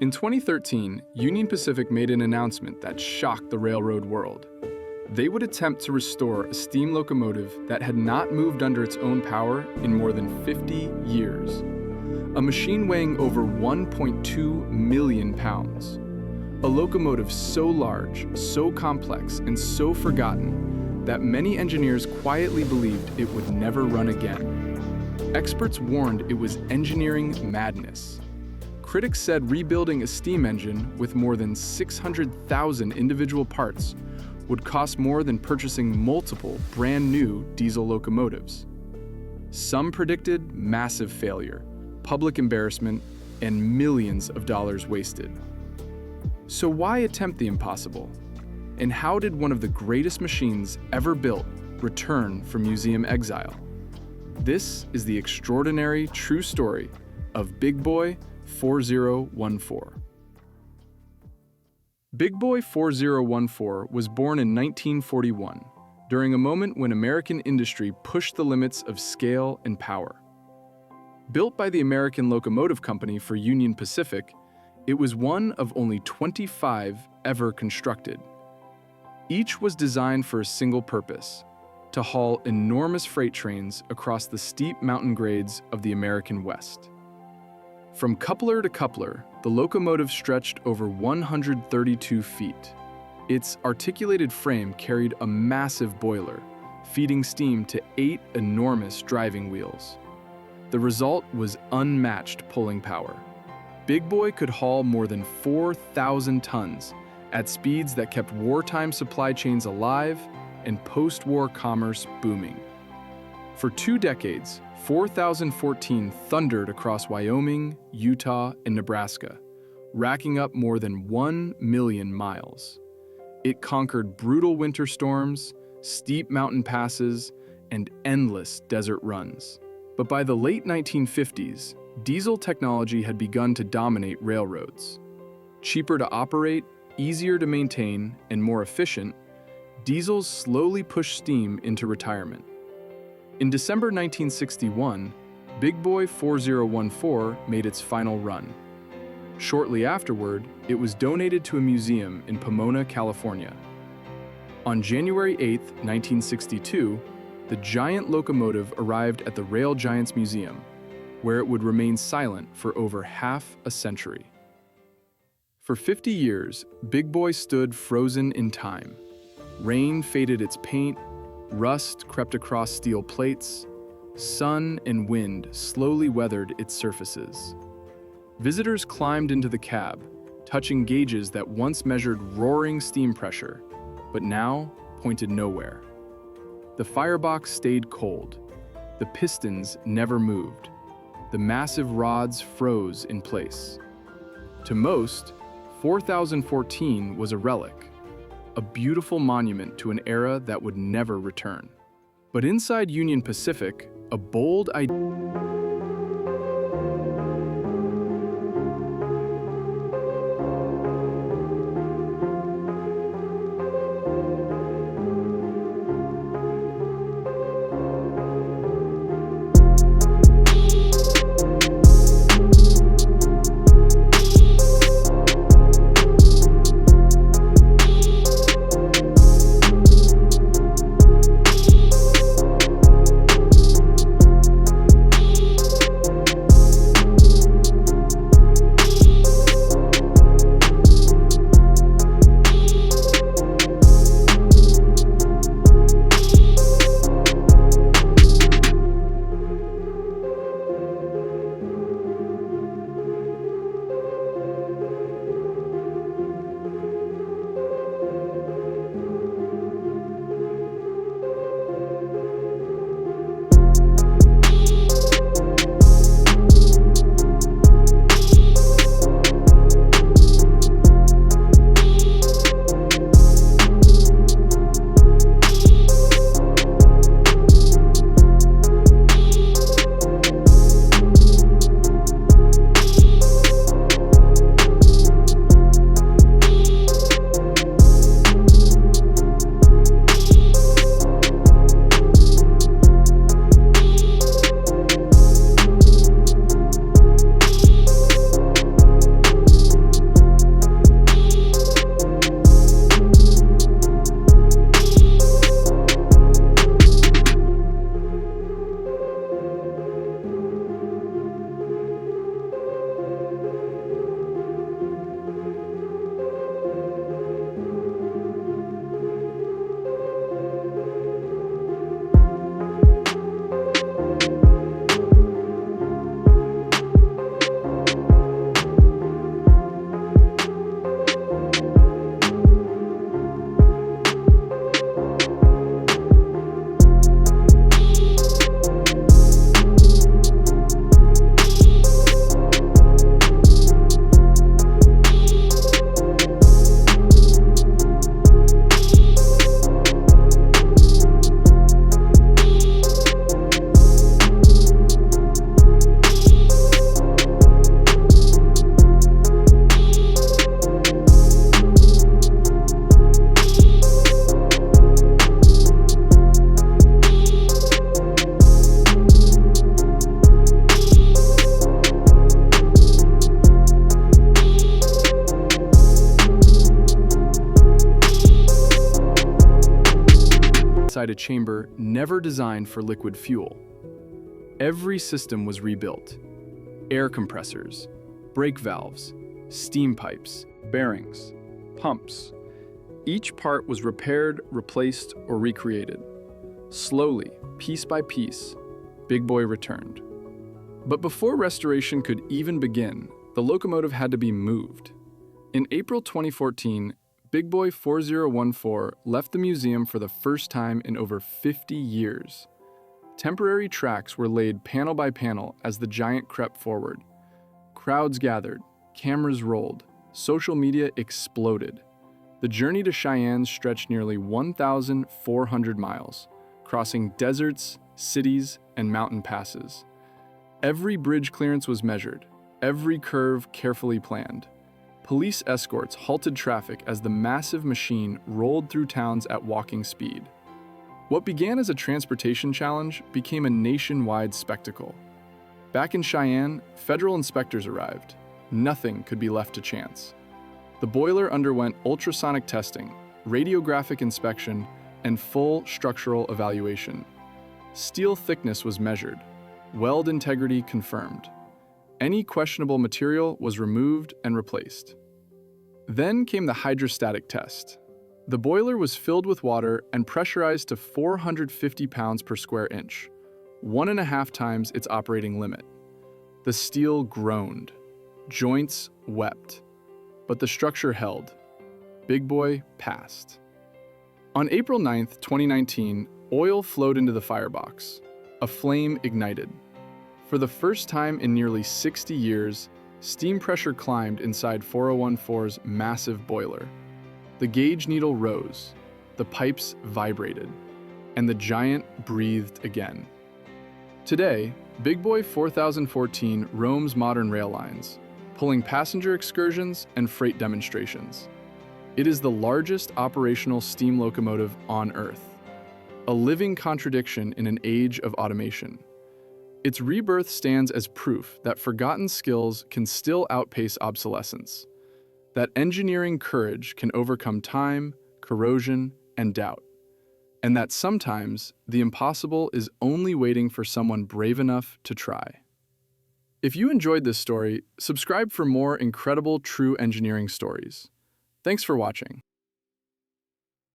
In 2013, Union Pacific made an announcement that shocked the railroad world. They would attempt to restore a steam locomotive that had not moved under its own power in more than 50 years. A machine weighing over 1.2 million pounds. A locomotive so large, so complex, and so forgotten that many engineers quietly believed it would never run again. Experts warned it was engineering madness. Critics said rebuilding a steam engine with more than 600,000 individual parts would cost more than purchasing multiple brand-new diesel locomotives. Some predicted massive failure, public embarrassment, and millions of dollars wasted. So why attempt the impossible? And how did one of the greatest machines ever built return from museum exile? This is the extraordinary true story of Big Boy 4014. Big Boy 4014 was born in 1941, during a moment when American industry pushed the limits of scale and power. Built by the American Locomotive Company for Union Pacific, it was one of only 25 ever constructed. Each was designed for a single purpose: to haul enormous freight trains across the steep mountain grades of the American West. From coupler to coupler, the locomotive stretched over 132 feet. Its articulated frame carried a massive boiler, feeding steam to 8 enormous driving wheels. The result was unmatched pulling power. Big Boy could haul more than 4,000 tons at speeds that kept wartime supply chains alive and post-war commerce booming. For 2 decades, 4014 thundered across Wyoming, Utah, and Nebraska, racking up more than 1 million miles. It conquered brutal winter storms, steep mountain passes, and endless desert runs. But by the late 1950s, diesel technology had begun to dominate railroads. Cheaper to operate, easier to maintain, and more efficient, diesels slowly pushed steam into retirement. In December 1961, Big Boy 4014 made its final run. Shortly afterward, it was donated to a museum in Pomona, California. On January 8, 1962, the giant locomotive arrived at the Rail Giants Museum, where it would remain silent for over half a century. For 50 years, Big Boy stood frozen in time. Rain faded its paint, rust crept across steel plates, sun and wind slowly weathered its surfaces. Visitors climbed into the cab, touching gauges that once measured roaring steam pressure, but now pointed nowhere. The firebox stayed cold. The pistons never moved. The massive rods froze in place. To most, 4014 was a relic, a beautiful monument to an era that would never return. But inside Union Pacific, a bold idea inside a chamber never designed for liquid fuel. Every system was rebuilt: air compressors, brake valves, steam pipes, bearings, pumps. Each part was repaired, replaced, or recreated. Slowly, piece by piece, Big Boy returned. But before restoration could even begin, the locomotive had to be moved. In April 2014, Big Boy 4014 left the museum for the first time in over 50 years. Temporary tracks were laid panel by panel as the giant crept forward. Crowds gathered, cameras rolled, social media exploded. The journey to Cheyenne stretched nearly 1,400 miles, crossing deserts, cities, and mountain passes. Every bridge clearance was measured, every curve carefully planned. Police escorts halted traffic as the massive machine rolled through towns at walking speed. What began as a transportation challenge became a nationwide spectacle. Back in Cheyenne, federal inspectors arrived. Nothing could be left to chance. The boiler underwent ultrasonic testing, radiographic inspection, and full structural evaluation. Steel thickness was measured, weld integrity confirmed. Any questionable material was removed and replaced. Then came the hydrostatic test. The boiler was filled with water and pressurized to 450 pounds per square inch, 1.5 times its operating limit. The steel groaned. Joints wept. But the structure held. Big Boy passed. On April 9, 2019, oil flowed into the firebox. A flame ignited. For the first time in nearly 60 years, steam pressure climbed inside 4014's massive boiler. The gauge needle rose, the pipes vibrated, and the giant breathed again. Today, Big Boy 4014 roams modern rail lines, pulling passenger excursions and freight demonstrations. It is the largest operational steam locomotive on Earth, a living contradiction in an age of automation. Its rebirth stands as proof that forgotten skills can still outpace obsolescence, that engineering courage can overcome time, corrosion, and doubt, and that sometimes the impossible is only waiting for someone brave enough to try. If you enjoyed this story, subscribe for more incredible true engineering stories. Thanks for watching.